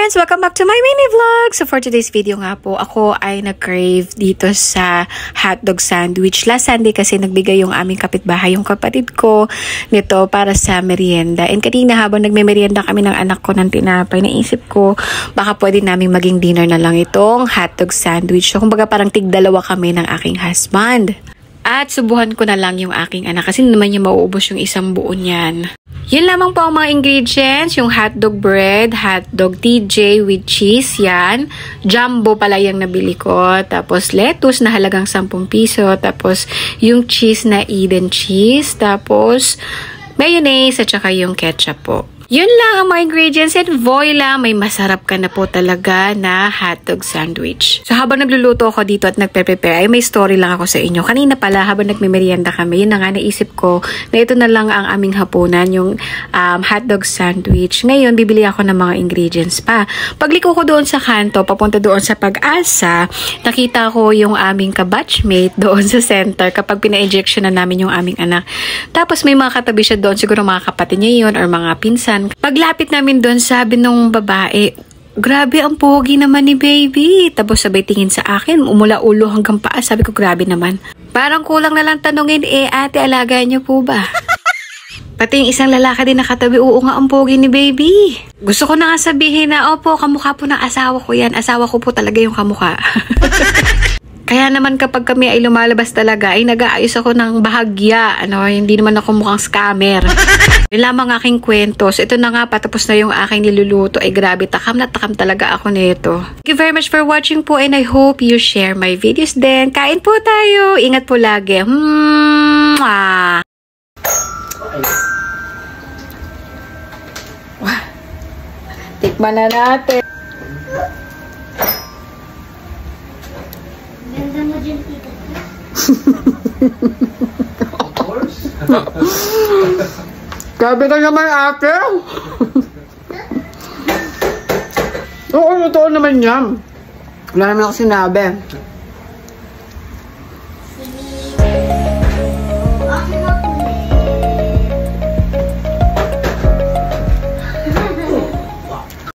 friends! Welcome back to my mini vlog! So for today's video nga po, ako ay nag-crave dito sa hotdog sandwich. Last Sunday kasi nagbigay yung aming kapitbahay, yung kapatid ko nito para sa merienda. And kanina habang nagme-merienda kami ng anak ko ng tinapay, naisip ko baka pwede namin maging dinner na lang itong hotdog sandwich. So kumbaga parang tig-dalawa kami ng aking husband. At subuhan ko na lang yung aking anak kasi naman niya mauubos yung isang buo niyan. Yun lamang po ang mga ingredients, yung hotdog bread, hotdog TJ with cheese, yan. Jumbo pala yung nabili ko. Tapos lettuce na halagang 10 piso. Tapos yung cheese na Eden cheese. Tapos mayonnaise at saka yung ketchup po. Yun lang ang mga ingredients and voila, may masarap ka na po talaga na hotdog sandwich. So habang nagluluto ako dito at nagpe-prepare, ay may story lang ako sa inyo. Kanina pala habang nagme-merienda kami, yun na nga naisip ko na ito na lang ang aming hapunan, yung hotdog sandwich. Ngayon, bibili ako ng mga ingredients pa. Pagliko ko doon sa kanto, papunta doon sa Pag-asa, nakita ko yung aming kabatchmate doon sa center kapag pina-injection na namin yung aming anak. Tapos may mga katabi siya doon, siguro mga kapatid niya yun or mga pinsan. Paglapit namin doon, sabi nung babae, grabe ang pogi naman ni baby. Tapos sabay tingin sa akin, umula ulo hanggang paa. Sabi ko, grabe naman. Parang kulang na lang tanungin, ate, alaga niyo po ba? Pati yung isang lalaki din nakatabi, oo nga ang pogi ni baby. Gusto ko na nga sabihin na, opo, kamukha po ng asawa ko yan. Asawa ko po talaga yung kamukha. Kaya naman kapag kami ay lumalabas talaga, ay nag-aayos ako ng bahagya. Hindi naman ako mukhang scammer. Yun lamang aking kwento. So ito na nga, patapos na yung aking niluluto. Ay grabe, takam na takam talaga ako nito. Thank you very much for watching po and I hope you share my videos din. Kain po tayo. Ingat po lagi. Tikman na natin. Ganda mo dyan, tita. Of course. Grabe ka naman, ate. Oo, totoo naman yan. Wala naman ako sinabi. Ang